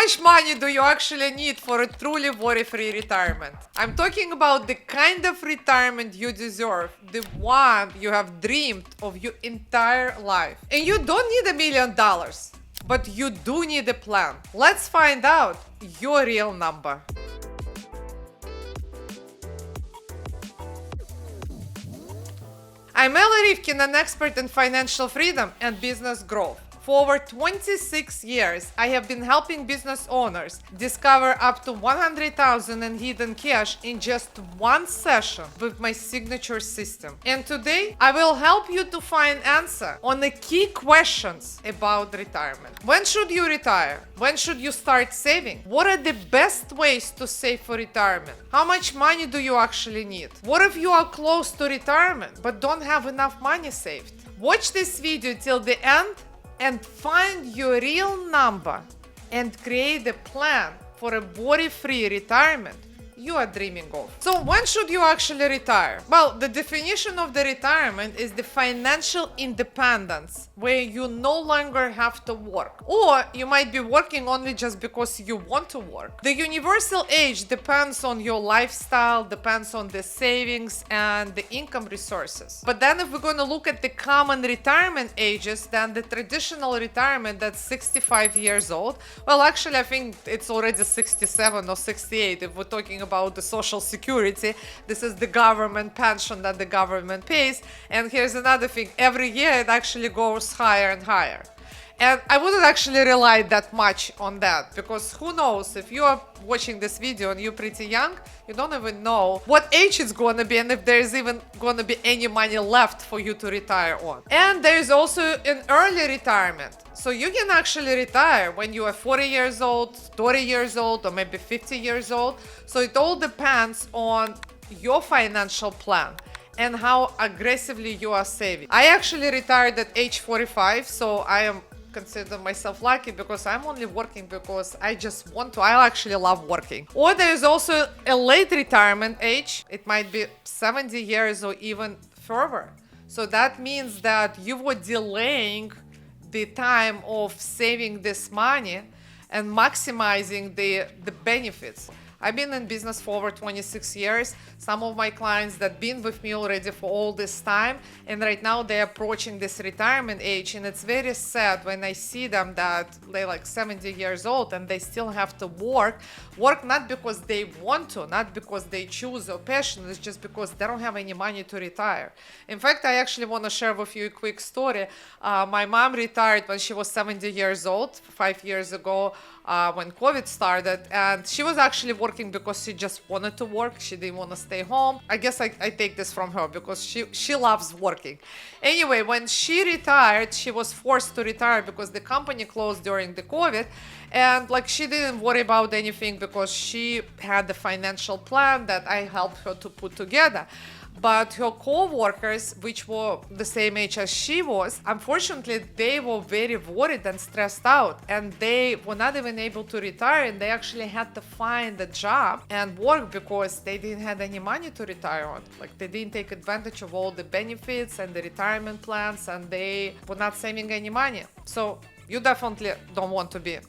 much money do you actually need for a truly worry-free retirement? I'm talking about the kind of retirement you deserve, the one you have dreamed of your entire life. And you don't need $1 million, but you do need a plan. Let's find out your real number. I'm Rivkin, an expert in financial freedom and business growth. For over 26 years, I have been helping business owners discover up to $100,000 in hidden cash in just one session with my signature system. And today, I will help you to find answer on the key questions about retirement. When should you retire? When should you start saving? What are the best ways to save for retirement? How much money do you actually need? What if you are close to retirement but don't have enough money saved? Watch this video till the end and find your real number and create a plan for a worry-free retirement you are dreaming of. So when should you actually retire? Well, the definition of the retirement is the financial independence, where you no longer have to work. Or you might be working only just because you want to work. The universal age depends on your lifestyle, depends on the savings and the income resources. But then if we're going to look at the common retirement ages, then the traditional retirement that's 65 years old, well, actually, I think it's already 67 or 68 if we're talking about the social security. This is the government pension that the government pays. And here's another thing, every year it actually goes higher and higher. And I wouldn't actually rely that much on that, because who knows, if you are watching this video and you're pretty young, you don't even know what age it's going to be and if there's even going to be any money left for you to retire on. And there's also an early retirement. So you can actually retire when you are 40 years old, 30 years old, or maybe 50 years old. So it all depends on your financial plan and how aggressively you are saving. I actually retired at age 45, so I consider myself lucky because I'm only working because I just want to. I actually love working. Or there's also a late retirement age. It might be 70 years or even further. So that means that you were delaying the time of saving this money and maximizing the benefits. I've been in business for over 26 years. Some of my clients that been with me already for all this time, and right now they're approaching this retirement age, and it's very sad when I see them that they're like 70 years old and they still have to work not because they want to, not because they choose or passionate, it's just because they don't have any money to retire. In fact, I actually want to share with you a quick story. My mom retired when she was 70 years old, 5 years ago, when COVID started, and she was actually working because she just wanted to work. She didn't want to stay home. I guess I take this from her because she loves working. Anyway, when she retired, she was forced to retire because the company closed during the COVID, and like she didn't worry about anything because she had the financial plan that I helped her to put together. But her co-workers, which were the same age as she was, unfortunately, they were very worried and stressed out, and they were not even able to retire, and they actually had to find a job and work because they didn't have any money to retire on. Like, they didn't take advantage of all the benefits and the retirement plans, and they were not saving any money. So you definitely don't want to be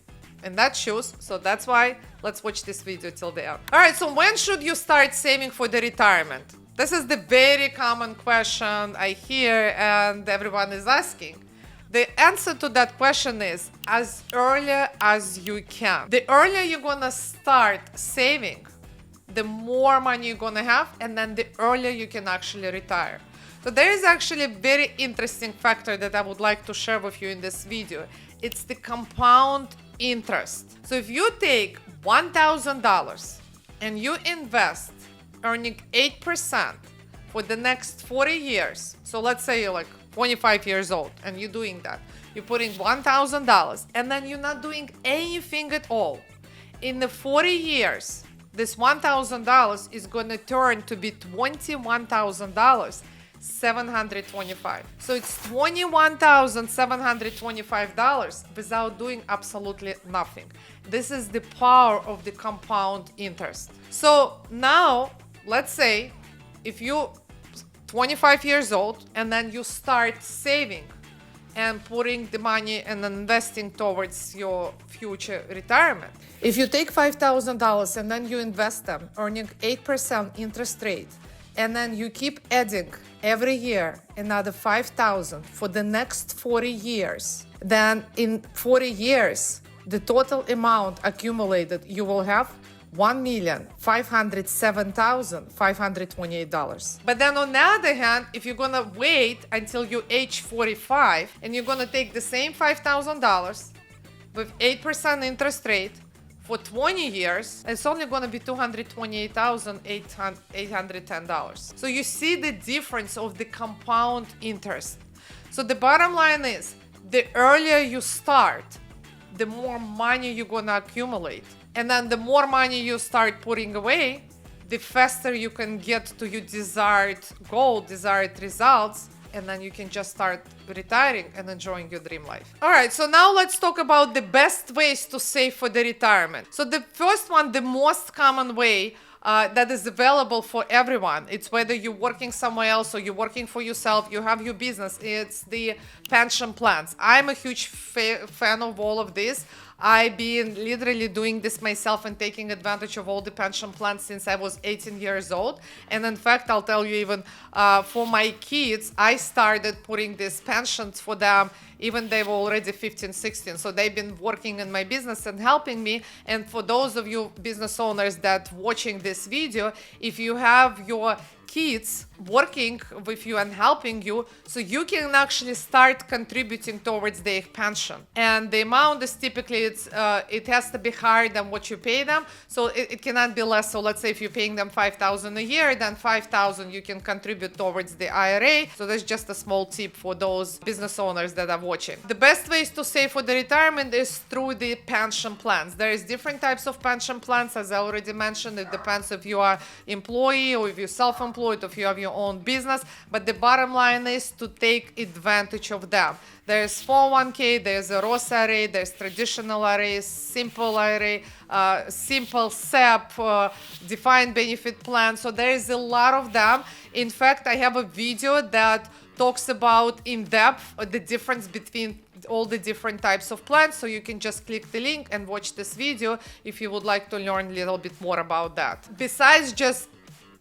in that shoes. So that's why let's watch this video till the end. All right, so when should you start saving for the retirement? This is the very common question I hear and everyone is asking. The answer to that question is as early as you can. The earlier you're gonna start saving, the more money you're gonna have, and then the earlier you can actually retire. So there is actually a very interesting factor that I would like to share with you in this video. It's the compound interest. So if you take $1,000 and you invest earning 8% for the next 40 years. So let's say you're like 25 years old and you're doing that. You're putting $1,000 and then you're not doing anything at all. In the 40 years, this $1,000 is going to turn to be $21,725. So it's $21,725 without doing absolutely nothing. This is the power of the compound interest. So now, let's say if you're 25 years old and then you start saving and putting the money and investing towards your future retirement. If you take $5,000 and then you invest them, earning 8% interest rate, and then you keep adding every year another 5,000 for the next 40 years, then in 40 years, the total amount accumulated you will have $1,507,528. But then on the other hand, if you're gonna wait until you age 45 and you're gonna take the same $5,000 with 8% interest rate for 20 years, it's only gonna be $228,810. So you see the difference of the compound interest. So the bottom line is, the earlier you start, the more money you're gonna accumulate. And then the more money you start putting away, the faster you can get to your desired goal, desired results, and then you can just start retiring and enjoying your dream life. All right, so now let's talk about the best ways to save for the retirement. So the first one, the most common way that is available for everyone, it's whether you're working somewhere else or you're working for yourself, you have your business, it's the pension plans. I'm a huge fan of all of this. I've been literally doing this myself and taking advantage of all the pension plans since I was 18 years old. And in fact, I'll tell you, even for my kids, I started putting these pensions for them even they were already 15, 16. So they've been working in my business and helping me. And for those of you business owners that watching this video, if you have your kids working with you and helping you, so you can actually start contributing towards their pension. And the amount is typically, it has to be higher than what you pay them, so it cannot be less. So let's say if you're paying them $5,000 a year, then $5,000 you can contribute towards the IRA. So that's just a small tip for those business owners that are watching. The best ways to save for the retirement is through the pension plans. There is different types of pension plans, as I already mentioned. It depends if you are employee or if you're self-employed, or if you have your own business, but the bottom line is to take advantage of them. There's 401k, there's a Roth IRA, there's traditional IRA, simple IRA, simple SEP, defined benefit plan. So there is a lot of them. In fact, I have a video that talks about in depth the difference between all the different types of plans, so you can just click the link and watch this video if you would like to learn a little bit more about that. Besides just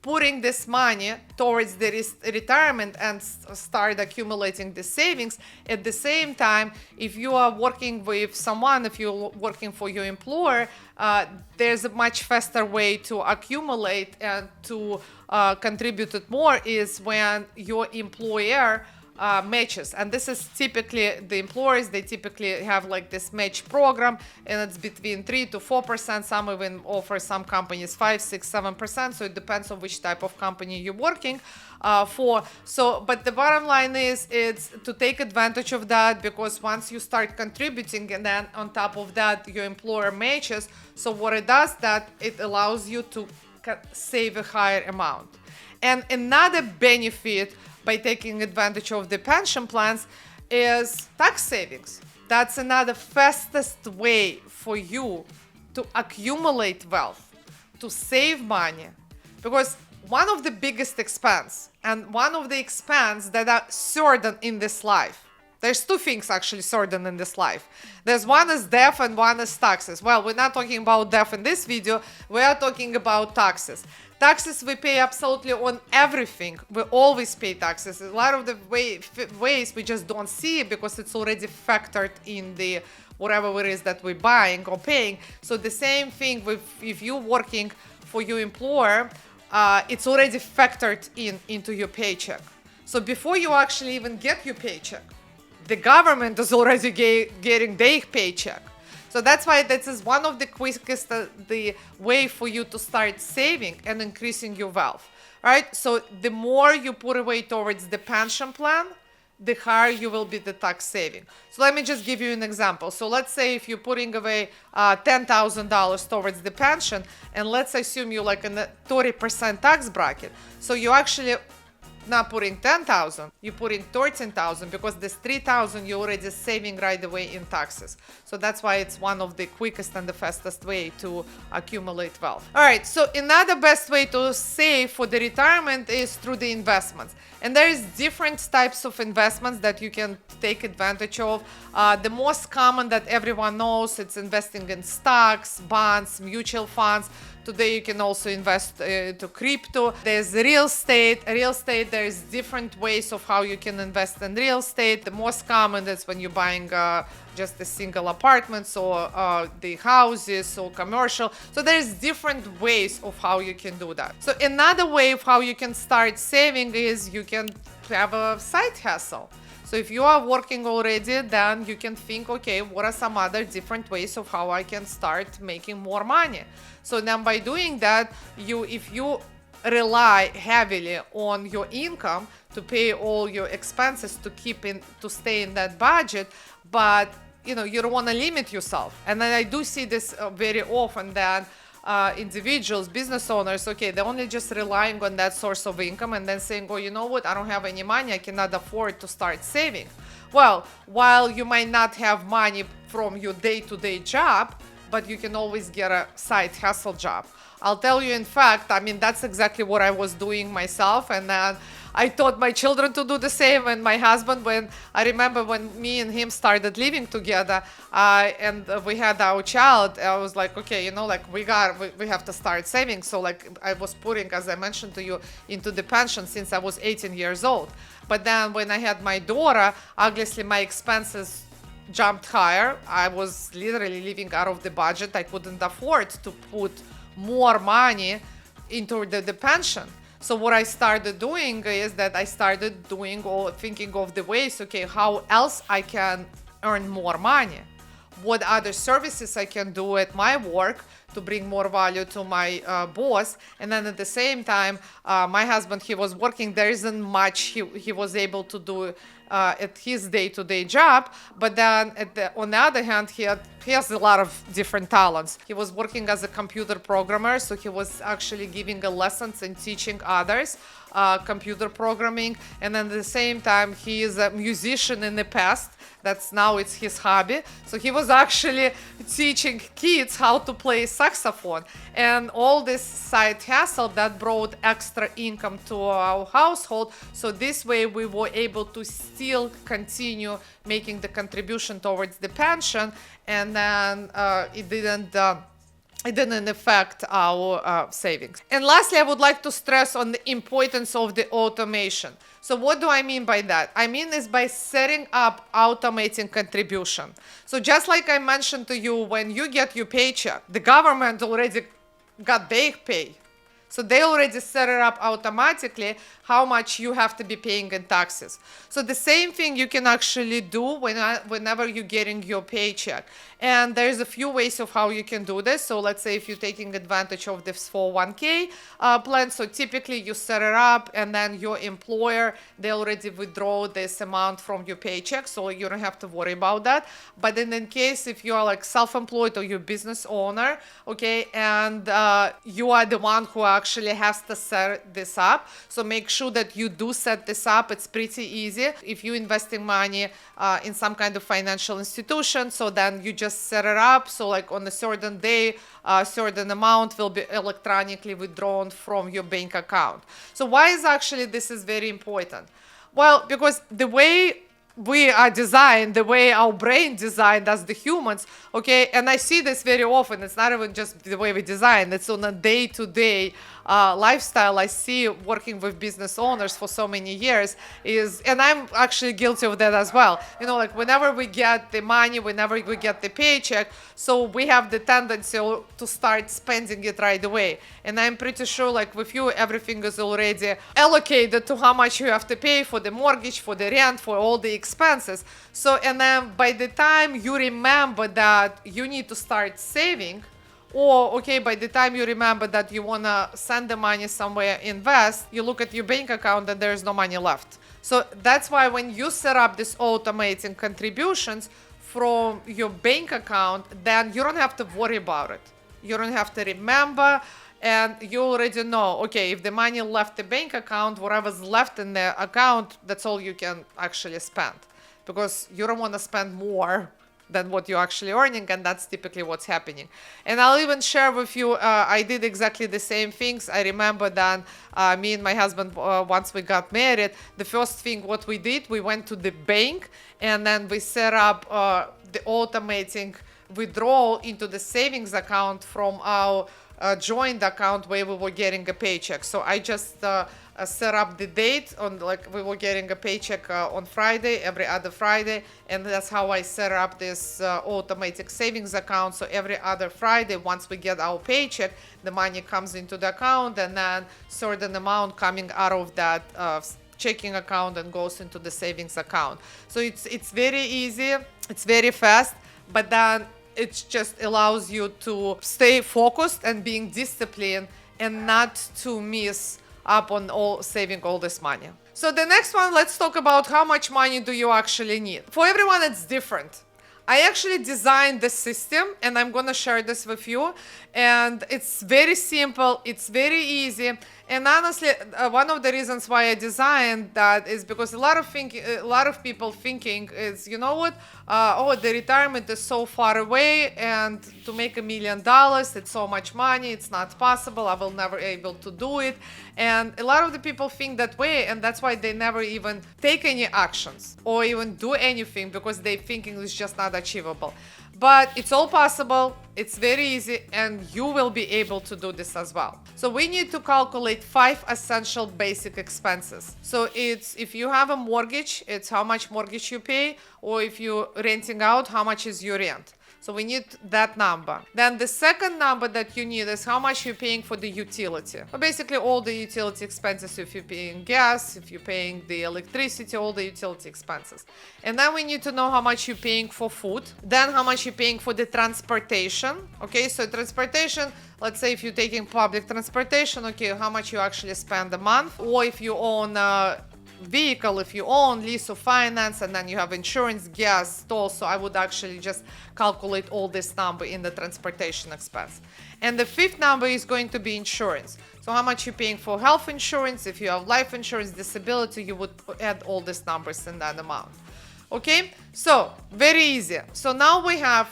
putting this money towards the retirement and start accumulating the savings, at the same time, if you are working with someone, if you're working for your employer, there's a much faster way to accumulate and to contribute it more is when your employer matches. And this is typically the employers, they typically have like this match program, and it's between 3 to 4%. Some even offer, some companies 5, 6, 7%. So it depends on which type of company you're working for. So, but the bottom line is, it's to take advantage of that, because once you start contributing and then on top of that your employer matches, so what it does, that it allows you to save a higher amount. And another benefit by taking advantage of the pension plans is tax savings. That's another fastest way for you to accumulate wealth, to save money, because one of the biggest expense and one of the expense that are certain in this life, there's two things actually certain in this life. There's one is death and one is taxes. Well, we're not talking about death in this video. We are talking about taxes. Taxes we pay absolutely on everything. We always pay taxes. A lot of the ways we just don't see it because it's already factored in the whatever it is that we're buying or paying. So the same thing with if you're working for your employer, it's already factored into your paycheck. So before you actually even get your paycheck, the government is already getting their paycheck. So that's why this is one of the quickest the way for you to start saving and increasing your wealth, right? So the more you put away towards the pension plan, the higher you will be the tax saving. So let me just give you an example. So let's say if you're putting away $10,000 towards the pension, and let's assume you're like in a 30% tax bracket. So you actually not putting 10,000, you're putting 13,000, because this 3,000 you're already saving right away in taxes. So that's why it's one of the quickest and the fastest way to accumulate wealth. All right, so another best way to save for the retirement is through the investments. And there is different types of investments that you can take advantage of. The most common that everyone knows, it's investing in stocks, bonds, mutual funds. Today you can also invest to crypto. There's real estate. Real estate, there's different ways of how you can invest in real estate. The most common is when you're buying just a single apartments or the houses or commercial. So there's different ways of how you can do that. So another way of how you can start saving is you can have a side hustle. So if you are working already, then you can think, okay, what are some other different ways of how I can start making more money? So then by doing that, if you rely heavily on your income to pay all your expenses to stay in that budget, but you don't want to limit yourself. And then I do see this very often that individuals, business owners, okay, they're only just relying on that source of income and then saying, oh, you know what, I don't have any money, I cannot afford to start saving. Well, while you might not have money from your day-to-day job, but you can always get a side hustle job. I'll tell you, in fact, that's exactly what I was doing myself, and then I taught my children to do the same, and my husband, when I remember when me and him started living together, and we had our child, I was like, okay, we have to start saving. So I was putting, as I mentioned to you, into the pension since I was 18 years old. But then when I had my daughter, obviously my expenses jumped higher. I was literally living out of the budget. I couldn't afford to put more money into the pension. So what I started doing is that I started thinking of the ways, okay, how else I can earn more money? What other services I can do at my work to bring more value to my boss? And then at the same time, my husband, he was working. There isn't much he was able to do at his day-to-day job, but then on the other hand, he has a lot of different talents. He was working as a computer programmer, so he was actually giving lessons and teaching others computer programming. And then at the same time, he is a musician in the past. It's his hobby. So he was actually teaching kids how to play saxophone. And all this side hustle that brought extra income to our household. So this way we were able to still continue making the contribution towards the pension, and then it didn't affect our savings. And lastly, I would like to stress on the importance of the automation. So what do I mean by that? I mean is by setting up automating contribution. So just like I mentioned to you, when you get your paycheck, the government already got their pay. So they already set it up automatically how much you have to be paying in taxes. So the same thing you can actually do whenever you're getting your paycheck. And there's a few ways of how you can do this. So let's say if you're taking advantage of this 401k plan, so typically you set it up and then your employer, they already withdraw this amount from your paycheck, so you don't have to worry about that. But in case if you are like self-employed or you're business owner, okay, and you are the one who actually has to set this up, so make sure that you do set this up. It's pretty easy. If you're investing money in some kind of financial institution, so then you just set it up. So like on a certain day, a certain amount will be electronically withdrawn from your bank account. So why is actually this is very important? Well, because the way we are designed, the way our brain designed as the humans, okay, and I see this very often. It's not even just the way we design, it's on a day-to-day lifestyle. I see working with business owners for so many years and I'm actually guilty of that as well. Like whenever we get the money, whenever we get the paycheck, so we have the tendency to start spending it right away. And I'm pretty sure like with you, everything is already allocated to how much you have to pay for the mortgage, for the rent, for all the expenses. So, and then by the time you remember that you need to start saving, or okay, by the time you remember that you want to send the money somewhere, invest, you look at your bank account and there's no money left. So that's why when you set up this automating contributions from your bank account, then you don't have to worry about it. You don't have to remember. and you already know, okay, if the money left the bank account, whatever's left in the account, that's all you can actually spend, because you don't want to spend more than what you're actually earning, and that's typically what's happening. And I'll even share with you, I did exactly the same things. I remember that me and my husband, once we got married, the first thing what we did, we went to the bank, and then we set up the automating withdrawal into the savings account from our joint account where we were getting a paycheck. So I just set up the date on, like, we were getting a paycheck on Friday, every other Friday, and that's how I set up this automatic savings account. So every other Friday, once we get our paycheck, the money comes into the account, and then certain amount coming out of that checking account and goes into the savings account. So it's very easy, it's very fast, but then it just allows you to stay focused and being disciplined and not to miss up on saving all this money. So the next one, let's talk about how much money do you actually need. For everyone, it's different. I actually designed the system, and I'm gonna share this with you. And it's very simple, it's very easy. And honestly, one of the reasons why I designed that is because a lot of people thinking is, you know what? Oh, the retirement is so far away, and to make $1 million, it's so much money. It's not possible. I will never able to do it. And a lot of the people think that way, and that's why they never even take any actions or even do anything, because they thinking it's just not achievable. But it's all possible, it's very easy, and you will be able to do this as well. So we need to calculate 5 essential basic expenses. So it's, if you have a mortgage, it's how much mortgage you pay, or if you're renting out, how much is your rent. So we need that number. Then the second number that you need is how much you're paying for the utility. So basically all the utility expenses, if you're paying gas, if you're paying the electricity, all the utility expenses. And then we need to know how much you're paying for food. Then how much you're paying for the transportation. Okay, so transportation, let's say if you're taking public transportation, okay, how much you actually spend a month. Or if you own a vehicle, if you own, lease or finance, and then you have insurance, gas, toll. So I would actually just calculate all this number in the transportation expense. And the fifth number is going to be insurance. So how much you're paying for health insurance. If you have life insurance, disability, you would add all these numbers in that amount. Okay, so very easy. So now we have,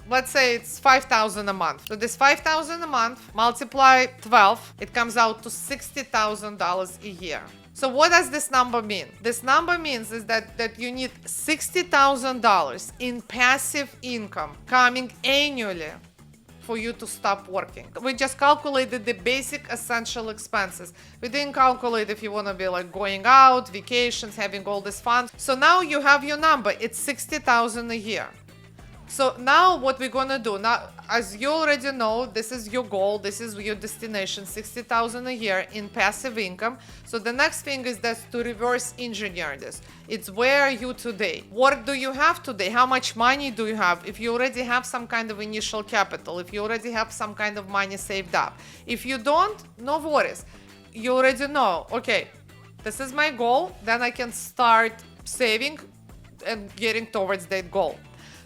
let's say it's $5,000 a month. So this $5,000 a month multiply 12, it comes out to $60,000 a year. So what does this number mean? This number means is that you need $60,000 in passive income coming annually for you to stop working. We just calculated the basic essential expenses. We didn't calculate if you want to be like going out, vacations, having all this fun. So now you have your number. It's $60,000 a year. So now what we're gonna do, now as you already know, this is your goal, this is your destination, $60,000 a year in passive income. So the next thing is that to reverse engineer this. It's where are you today? What do you have today? How much money do you have? If you already have some kind of initial capital, if you already have some kind of money saved up. If you don't, no worries. You already know, okay, this is my goal, then I can start saving and getting towards that goal.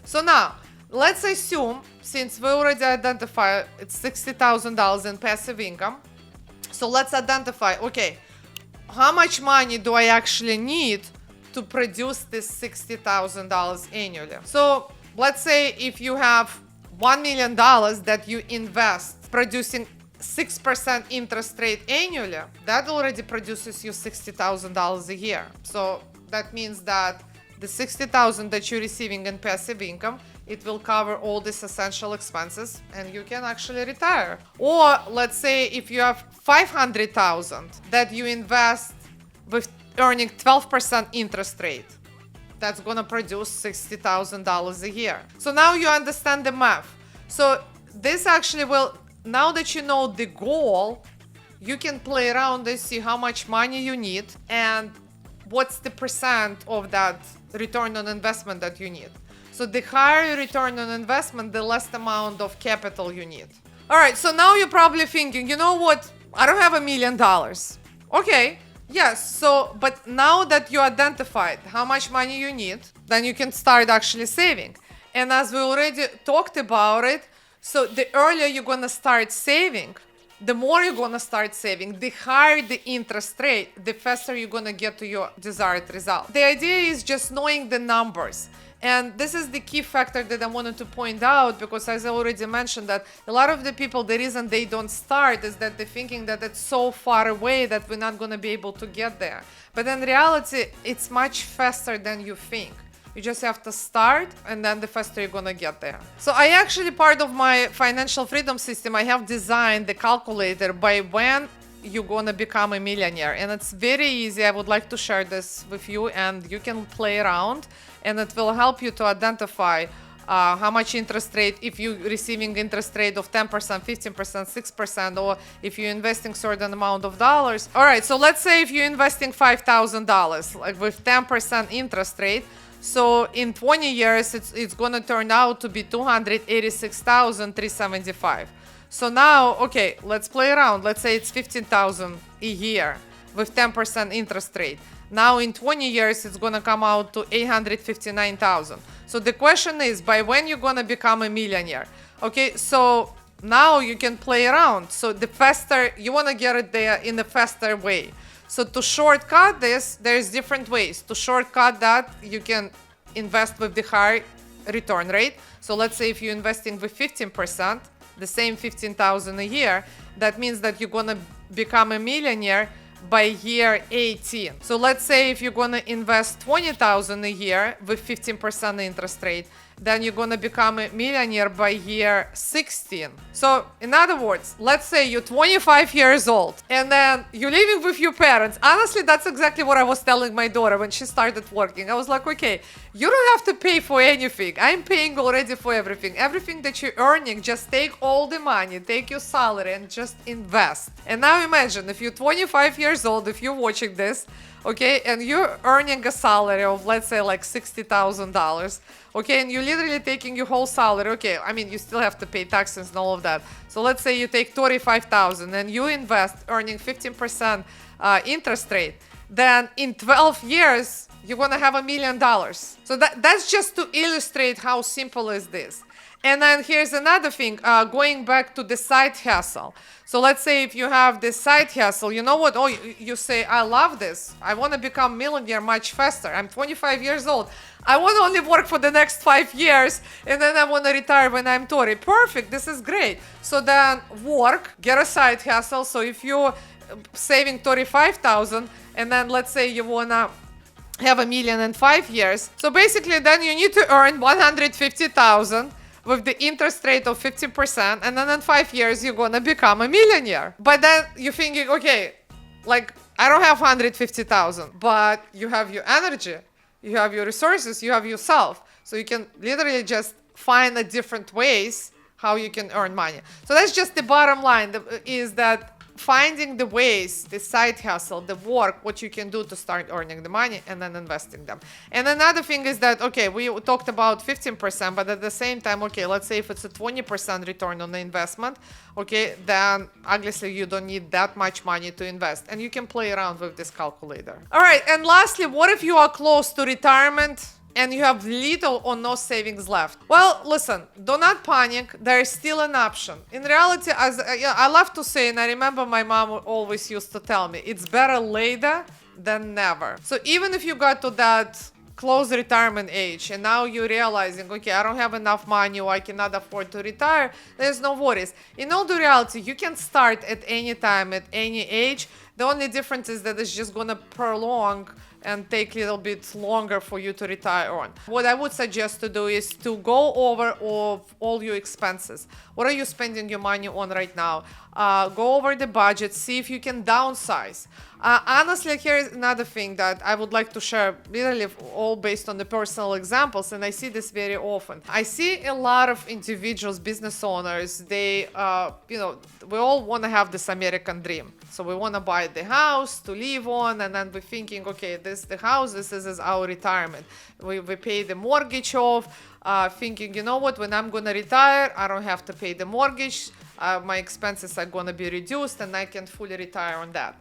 So now, let's assume, since we already identified it's $60,000 in passive income, so let's identify, okay, how much money do I actually need to produce this $60,000 annually? So let's say if you have $1 million that you invest producing 6% interest rate annually, that already produces you $60,000 a year. So that means that the $60,000 that you're receiving in passive income, it will cover all these essential expenses and you can actually retire. Or let's say if you have $500,000 that you invest with earning 12% interest rate, that's gonna produce $60,000 a year. So now you understand the math. So this actually will, now that you know the goal, you can play around and see how much money you need and what's the percent of that return on investment that you need. So the higher return on investment, the less amount of capital you need. All right, so now you're probably thinking, you know what? I don't have $1 million. Okay, yes, so, but now that you identified how much money you need, then you can start actually saving. And as we already talked about it, so the earlier you're gonna start saving, the more you're gonna start saving. The higher the interest rate, the faster you're gonna get to your desired result. The idea is just knowing the numbers. And this is the key factor that I wanted to point out, because as I already mentioned, that a lot of the people, the reason they don't start is that they're thinking that it's so far away that we're not going to be able to get there. But in reality, it's much faster than you think. You just have to start, and then the faster you're going to get there. So I actually, part of my financial freedom system, I have designed the calculator by when you're going to become a millionaire. And it's very easy. I would like to share this with you, and you can play around, and it will help you to identify how much interest rate, if you're receiving interest rate of 10%, 15%, 6%, or if you're investing certain amount of dollars. All right, so let's say if you're investing $5,000, like with 10% interest rate, so in 20 years, it's going to turn out to be $286,375. So now, okay, let's play around. Let's say it's $15,000 a year with 10% interest rate. Now in 20 years, it's going to come out to $859,000. So the question is, by when you're going to become a millionaire? Okay, so now you can play around. So the faster, you want to get it there in a faster way. So to shortcut this, there's different ways. To shortcut that, you can invest with the high return rate. So let's say if you're investing with 15%, the same 15,000 a year, that means that you're going to become a millionaire by year 18. So let's say if you're going to invest 20,000 a year with 15% interest rate, then you're going to become a millionaire by year 16. So in other words, let's say you're 25 years old and then you're living with your parents. Honestly, that's exactly what I was telling my daughter when she started working. I was like, okay, you don't have to pay for anything. I'm paying already for everything. Everything that you're earning, just take all the money, take your salary and just invest. And now imagine if you're 25 years old, if you're watching this, okay, and you're earning a salary of, let's say, like $60,000, okay, and you're literally taking your whole salary, okay, I mean, you still have to pay taxes and all of that. So let's say you take $35,000 and you invest earning 15% interest rate, then in 12 years, you're gonna have $1 million. So that's just to illustrate how simple is this. And then here's another thing, going back to the side hustle. So let's say if you have this side hustle, you know what? Oh, you say, I love this. I want to become millionaire much faster. I'm 25 years old. I want to only work for the next 5 years, and then I want to retire when I'm 30. Perfect. This is great. So then work, get a side hustle. So if you're saving 35,000, and then let's say you want to have $1 million in 5 years. So basically then you need to earn 150,000 with the interest rate of 15%, and then in 5 years you're gonna become a millionaire. But then you're thinking, okay, like I don't have 150,000, but you have your energy, you have your resources, you have yourself, so you can literally just find a different ways how you can earn money. So that's just the bottom line, is that finding the ways, the side hustle, the work, what you can do to start earning the money and then investing them. And another thing is that, okay, we talked about 15%, but at the same time, okay, let's say if it's a 20% return on the investment, okay, then obviously you don't need that much money to invest, and you can play around with this calculator. All right, and lastly, what if you are close to retirement and you have little or no savings left? Well, listen, do not panic. There is still an option. In reality, as I love to say, and I remember my mom always used to tell me, it's better later than never. So even if you got to that close retirement age and now you're realizing, okay, I don't have enough money or I cannot afford to retire, there's no worries. In all the reality, you can start at any time, at any age. The only difference is that it's just going to prolong and take a little bit longer for you to retire on. What I would suggest to do is to go over all your expenses. What are you spending your money on right now? Go over the budget, see if you can downsize. Honestly, here's another thing that I would like to share, literally all based on the personal examples, and I see this very often. I see a lot of individuals, business owners, they, we all want to have this American dream. So we want to buy the house to live on, and then we're thinking, okay, the house, this is our retirement. We pay the mortgage off, thinking, you know what, when I'm going to retire, I don't have to pay the mortgage, my expenses are going to be reduced, and I can fully retire on that.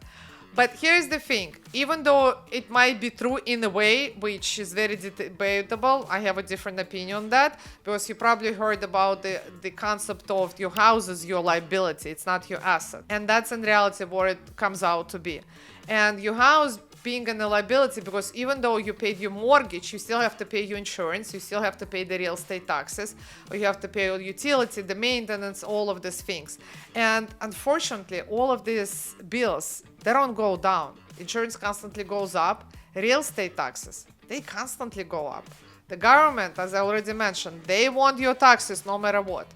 But here's the thing, even though it might be true in a way, which is very debatable, I have a different opinion on that, because you probably heard about the concept of your house is your liability, it's not your asset. And that's in reality what it comes out to be. And your house being a liability, because even though you paid your mortgage, you still have to pay your insurance, you still have to pay the real estate taxes, or you have to pay all utility, the maintenance, all of these things. And unfortunately, all of these bills, they don't go down. Insurance constantly goes up. Real estate taxes, they constantly go up. The government, as I already mentioned, they want your taxes no matter what.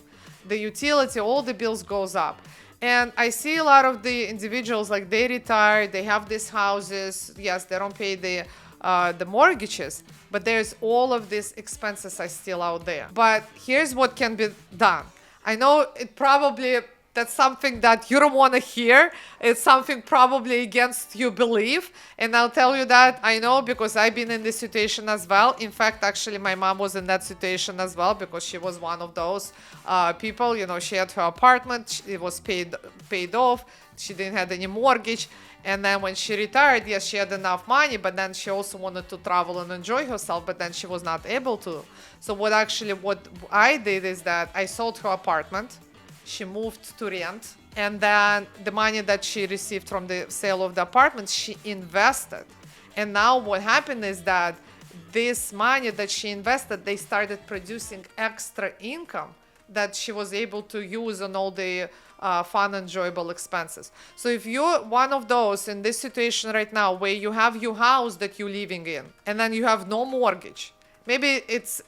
The utility, all the bills goes up. And I see a lot of the individuals, like they retire, they have these houses. Yes, they don't pay the mortgages, but there's all of these expenses are still out there. But here's what can be done. I know that's something that you don't want to hear. It's something probably against your belief. And I'll tell you that I know, because I've been in this situation as well. In fact, actually, my mom was in that situation as well, because she was one of those people. You know, she had her apartment. It was paid off. She didn't have any mortgage. And then when she retired, yes, she had enough money, but then she also wanted to travel and enjoy herself, but then she was not able to. So what I did is that I sold her apartment. She moved to rent, and then the money that she received from the sale of the apartment, she invested. And now what happened is that this money that she invested, they started producing extra income that she was able to use on all the fun, enjoyable expenses. So if you're one of those in this situation right now, where you have your house that you're living in, and then you have no mortgage, maybe it's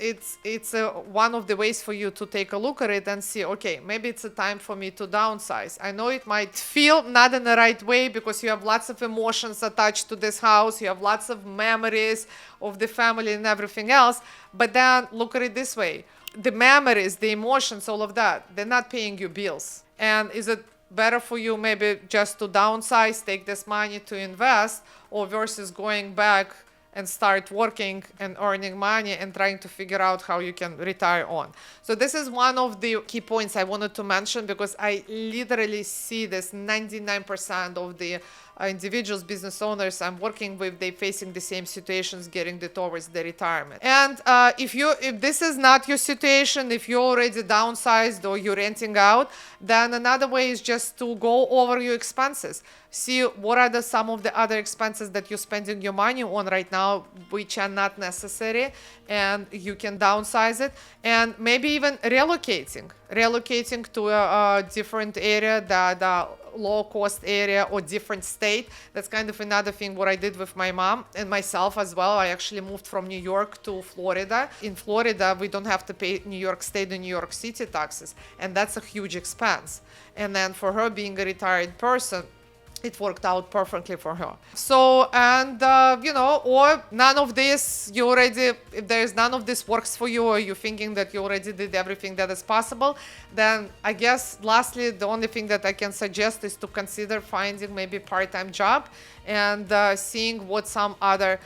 one of the ways for you to take a look at it and see, okay, maybe it's a time for me to downsize. I know it might feel not in the right way, because you have lots of emotions attached to this house, you have lots of memories of the family and everything else, but then look at it this way. The memories, the emotions, all of that, they're not paying you bills. And is it better for you maybe just to downsize, take this money to invest, or versus going back and start working and earning money and trying to figure out how you can retire on. So this is one of the key points I wanted to mention, because I literally see this 99% of the individuals, business owners I'm working with, they facing the same situations getting towards the retirement. And if this is not your situation, if you're already downsized or you're renting out, then another way is just to go over your expenses. See what are some of the other expenses that you're spending your money on right now, which are not necessary, and you can downsize it. And maybe even relocating to a different area, that low cost area or different state. That's kind of another thing what I did with my mom and myself as well. I actually moved from New York to Florida. In Florida, we don't have to pay New York State and New York City taxes, and that's a huge expense. And then for her being a retired person, it worked out perfectly for her. So, and or none of this, if there's none of this works for you, or you're thinking that you already did everything that is possible, then I guess lastly, the only thing that I can suggest is to consider finding maybe part-time job and seeing what some other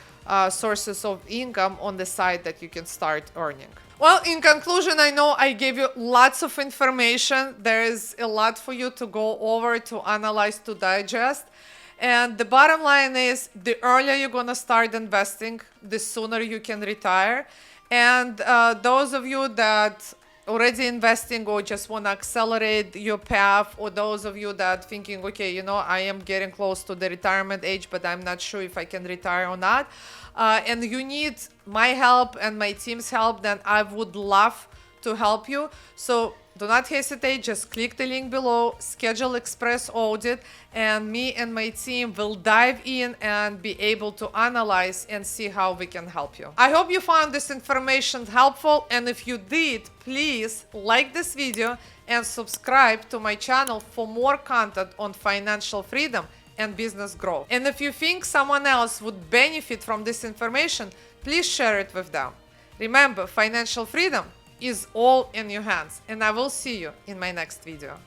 sources of income on the side that you can start earning. Well, in conclusion, I know I gave you lots of information. There is a lot for you to go over, to analyze, to digest. And the bottom line is, the earlier you're going to start investing, the sooner you can retire. And those of you that already investing or just want to accelerate your path, or those of you that thinking, okay, I am getting close to the retirement age, but I'm not sure if I can retire or not, and you need my help and my team's help, then I would love to help you. So do not hesitate, just click the link below, schedule express audit, and me and my team will dive in and be able to analyze and see how we can help you. I hope you found this information helpful, and if you did, please like this video and subscribe to my channel for more content on financial freedom and business growth. And if you think someone else would benefit from this information, please share it with them. Remember, financial freedom is all in your hands, and I will see you in my next video.